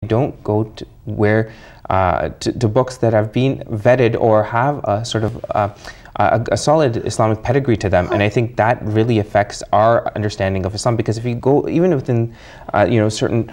don't go to where to books that have been vetted or have a sort of a solid Islamic pedigree to them, and I think that really affects our understanding of Islam. Because if you go even within, certain,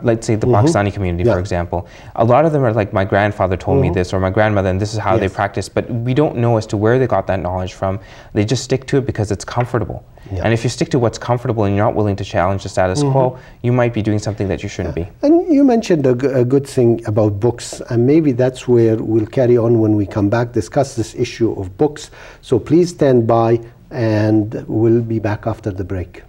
let's say the Pakistani community, for example, a lot of them are like, my grandfather told me this, or my grandmother, and this is how they practice. But we don't know as to where they got that knowledge from. They just stick to it because it's comfortable. And if you stick to what's comfortable and you're not willing to challenge the status quo, you might be doing something that you shouldn't be. And you mentioned a good thing about books, and maybe that's where we'll carry on when we come back, discuss this issue of books. So please stand by, and we'll be back after the break.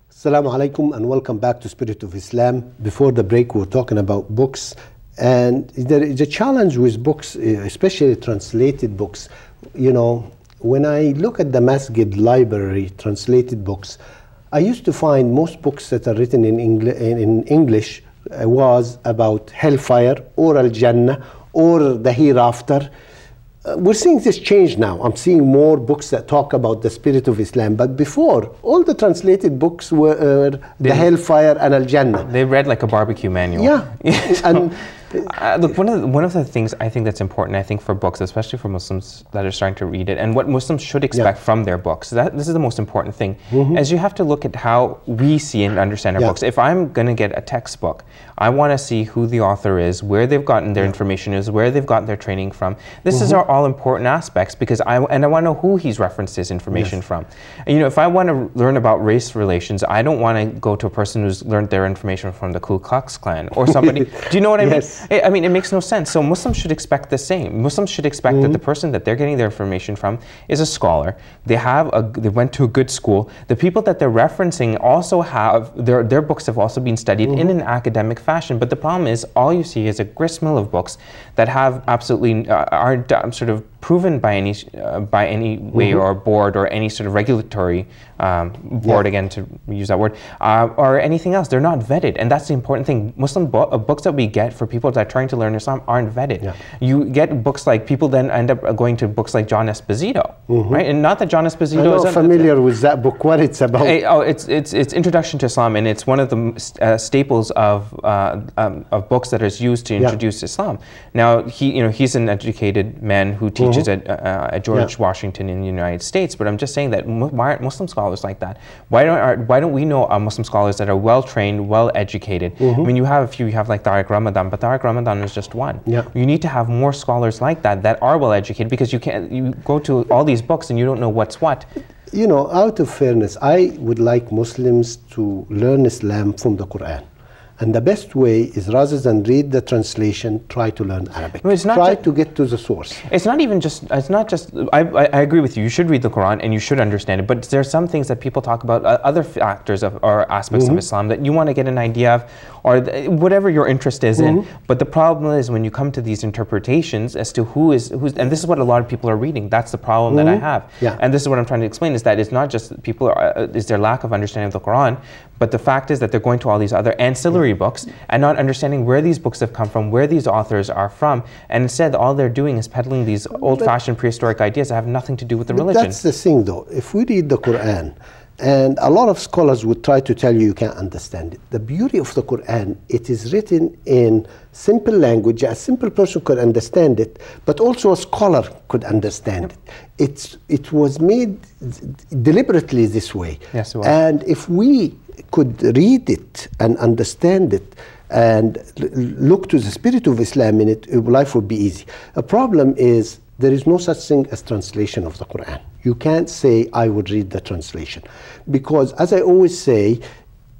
Assalamu alaikum and welcome back to Spirit of Islam. Before the break we were talking about books, and there is a challenge with books, especially translated books. You know, when I look at the Masjid library translated books, I used to find most books that are written in English was about hellfire or al-Jannah or the hereafter. We're seeing this change now. I'm seeing more books that talk about the spirit of Islam. But before, all the translated books were the hellfire and al-Jannah. They read like a barbecue manual. Yeah. And look, one of the things I think that's important, I think, for books, especially for Muslims that are starting to read it, and what Muslims should expect from their books, this is the most important thing, is you have to look at how we see and understand our books. If I'm going to get a textbook, I want to see who the author is, where they've gotten their information is, where they've gotten their training from. This is all important aspects, because I want to know who he's referenced his information from. And, you know, if I want to learn about race relations, I don't want to go to a person who's learned their information from the Ku Klux Klan or somebody. Do you know what I mean? I mean, it makes no sense. So Muslims should expect the same. Muslims should expect that the person that they're getting their information from is a scholar. They went to a good school. The people that they're referencing also have, their books have also been studied in an academic fashion. But the problem is, all you see is a gristmill of books that have absolutely, aren't sort of proven by any way or board or any sort of regulatory board, again to use that word, or anything else. They're not vetted, and that's the important thing. Muslim books that we get for people that are trying to learn Islam aren't vetted. You get books like, people then end up going to books like John Esposito, right? And not that John Esposito I'm not familiar with that book. What it's about? It's Introduction to Islam, and it's one of the staples of books that is used to introduce Islam. Now he's an educated man who teaches at George Washington in the United States, but I'm just saying that why aren't Muslim scholars like that? Why don't we know Muslim scholars that are well trained, well educated? I mean, you have a few. You have like Tariq Ramadan, but Tariq Ramadan is just one. You need to have more scholars like that are well educated, because you go to all these books and you don't know what's what. You know, out of fairness, I would like Muslims to learn Islam from the Quran. And the best way is, rather than read the translation, try to learn Arabic. No, try to get to the source. It's not just, I agree with you. You should read the Quran and you should understand it. But there are some things that people talk about, other factors or aspects of Islam that you want to get an idea of, or whatever your interest is in. But the problem is, when you come to these interpretations as to who's, and this is what a lot of people are reading. That's the problem that I have. And this is what I'm trying to explain, is that it's not just people is their lack of understanding of the Quran, but the fact is that they're going to all these other ancillary books and not understanding where these books have come from, where these authors are from, and instead all they're doing is peddling these old-fashioned prehistoric ideas that have nothing to do with the religion. That's the thing, though. If we read the Quran, and a lot of scholars would try to tell you can't understand it. The beauty of the Quran, it is written in simple language. A simple person could understand it, but also a scholar could understand it. It was made deliberately this way. Yes, it was. And if we could read it and understand it and look to the spirit of Islam in it, life would be easy. A problem is, there is no such thing as translation of the Quran. You can't say, I would read the translation. Because, as I always say,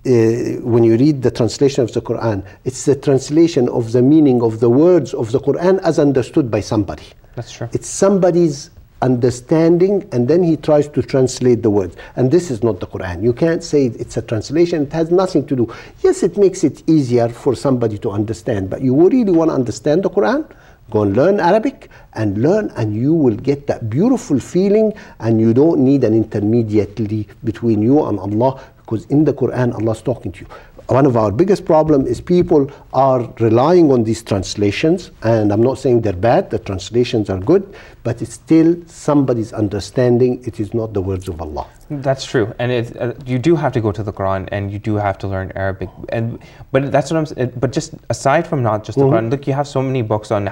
when you read the translation of the Quran, it's the translation of the meaning of the words of the Quran as understood by somebody. That's true. It's somebody's understanding, and then he tries to translate the words. And this is not the Quran. You can't say it's a translation. It has nothing to do. Yes, it makes it easier for somebody to understand, but you really want to understand the Quran, go and learn Arabic and learn, and you will get that beautiful feeling, and you don't need an intermediary between you and Allah, because in the Quran, Allah is talking to you. One of our biggest problems is people are relying on these translations, and I'm not saying they're bad, the translations are good, but it's still somebody's understanding, it is not the words of Allah. That's true, and you do have to go to the Quran, and you do have to learn Arabic. But that's what I'm saying. But just aside from not just the Quran, look, you have so many books on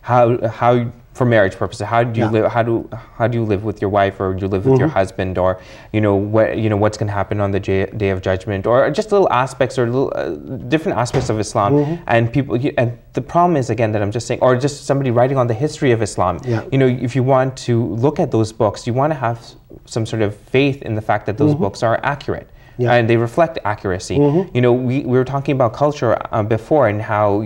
how for marriage purposes, how do you live? How do you live with your wife, or do you live with your husband, or what's going to happen on the day of judgment, or just little aspects or little different aspects of Islam. And people, and the problem is again that I'm just saying, or just somebody writing on the history of Islam. If you want to look at those books, you want to have some sort of faith in the fact that those books are accurate. And they reflect accuracy. We were talking about culture before, and how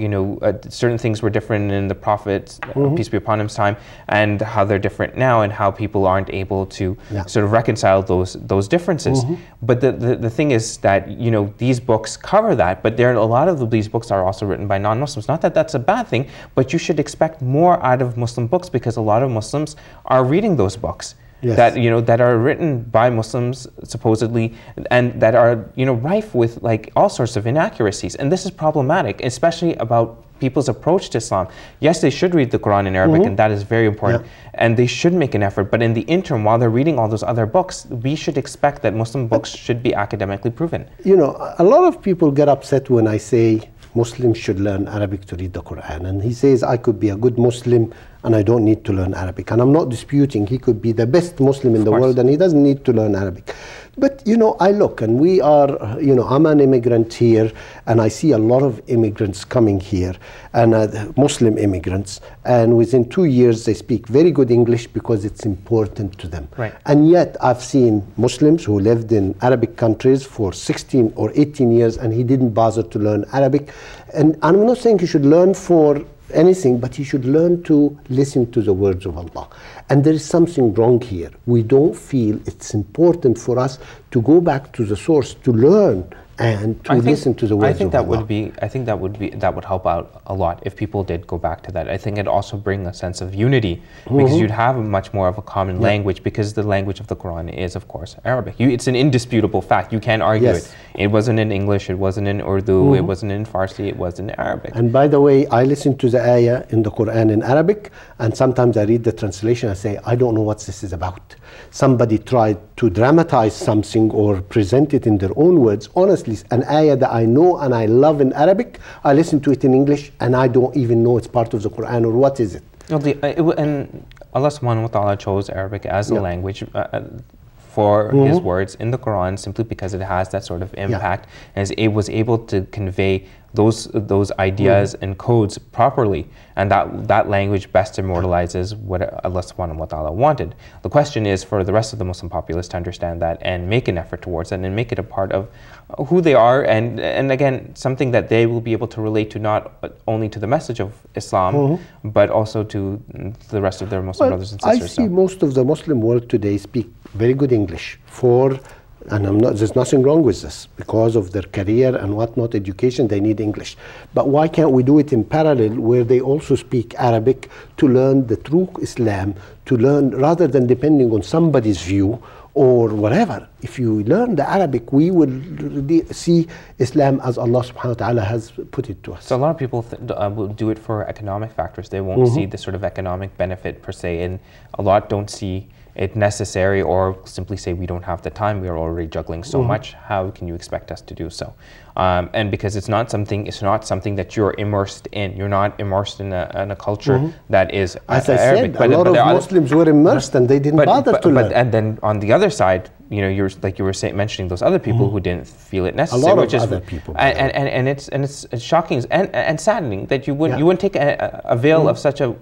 certain things were different in the Prophet, peace be upon him's time, and how they're different now, and how people aren't able to sort of reconcile those differences. But the thing is that these books cover that, but a lot of these books are also written by non-Muslims. Not that that's a bad thing, but you should expect more out of Muslim books, because a lot of Muslims are reading those books. That are written by Muslims supposedly, and that are rife with like all sorts of inaccuracies, and this is problematic, especially about people's approach to Islam. Yes, they should read the Quran in Arabic, and that is very important, and they should make an effort, but in the interim, while they're reading all those other books, we should expect that Muslim books should be academically proven. A lot of people get upset when I say Muslims should learn Arabic to read the Quran, and he says I could be a good Muslim and I don't need to learn Arabic. And I'm not disputing, he could be the best Muslim in the world and he doesn't need to learn Arabic. But I look, and we are, I'm an immigrant here, and I see a lot of immigrants coming here, and Muslim immigrants, and within 2 years they speak very good English because it's important to them. And yet I've seen Muslims who lived in Arabic countries for 16 or 18 years and he didn't bother to learn Arabic. And I'm not saying he should learn for anything, but he should learn to listen to the words of Allah. And there is something wrong here. We don't feel it's important for us to go back to the source to learn and to listen to the words of Allah. I think that would help out a lot if people did go back to that. I think it'd also bring a sense of unity, because you'd have much more of a common language, because the language of the Quran is, of course, Arabic. It's an indisputable fact. You can't argue it. It wasn't in English, it wasn't in Urdu, it wasn't in Farsi, it was in Arabic. And by the way, I listen to the ayah in the Quran in Arabic, and sometimes I read the translation and say, I don't know what this is about. Somebody tried to dramatize something or present it in their own words. Honestly, an ayah that I know and I love in Arabic, I listen to it in English and I don't even know it's part of the Quran or what is it. And Allah subhanahu wa ta'ala chose Arabic as a language for His words in the Quran, simply because it has that sort of impact, and it was able to convey those ideas and codes properly, and that language best immortalizes what Allah subhanahu wa ta'ala wanted. The question is for the rest of the Muslim populace to understand that and make an effort towards it and make it a part of who they are, and again, something that they will be able to relate to, not only to the message of Islam, but also to the rest of their Muslim brothers and sisters. I see most of the Muslim world today speak very good English and there's nothing wrong with this. Because of their career and whatnot, education, they need English. But why can't we do it in parallel, where they also speak Arabic to learn the true Islam, to learn rather than depending on somebody's view or whatever. If you learn the Arabic, we will see Islam as Allah subhanahu wa ta'ala has put it to us. So a lot of people will do it for economic factors. They won't see the sort of economic benefit per se, and a lot don't see it necessary, or simply say we don't have the time, we are already juggling so much, how can you expect us to do so? And because it's not something that you're immersed in. You're not immersed in a culture that is as I Arabic. Said, a lot of Muslims were immersed and they didn't bother to learn. And then on the other side, you're mentioning those other people who didn't feel it necessary. A lot of other people. And it's shocking and saddening that you wouldn't take a veil of such a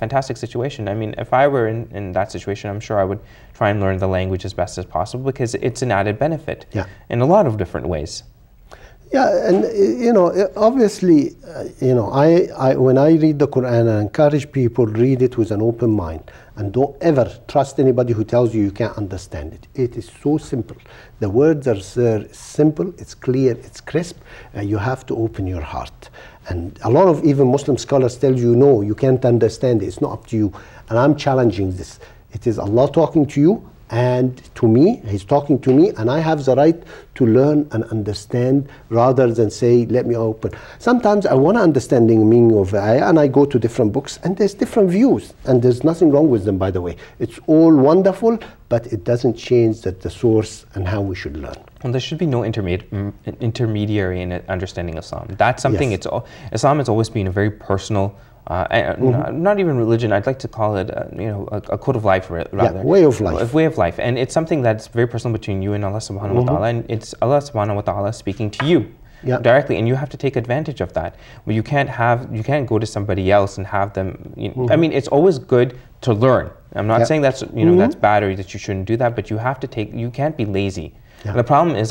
fantastic situation. I mean, if I were in that situation, I'm sure I would try and learn the language as best as possible, because it's an added benefit in a lot of different ways. Yeah, and obviously, I when I read the Quran, I encourage people read it with an open mind, and don't ever trust anybody who tells you can't understand it. It is so simple. The words are simple, it's clear, it's crisp, and you have to open your heart. And a lot of even Muslim scholars tell you, no, you can't understand it. It's not up to you. And I'm challenging this. It is Allah talking to you. And to me, He's talking to me, and I have the right to learn and understand rather than say, let me open. Sometimes I want to understand the meaning of ayah, and I go to different books, and there's different views, and there's nothing wrong with them, by the way. It's all wonderful, but it doesn't change the source and how we should learn. Well, there should be no intermediary in understanding Islam. That's something. Yes. Islam has always been a very personal. Not even religion. I'd like to call it, a code of life, rather. Yeah, way of life. A way of life, and it's something that's very personal between you and Allah Subhanahu wa Taala, and it's Allah Subhanahu wa Taala speaking to you directly, and you have to take advantage of that. Well, you can't go to somebody else and have them. I mean, it's always good to learn. I'm not saying that's that's bad or that you shouldn't do that, but you have to take. You can't be lazy. The problem is.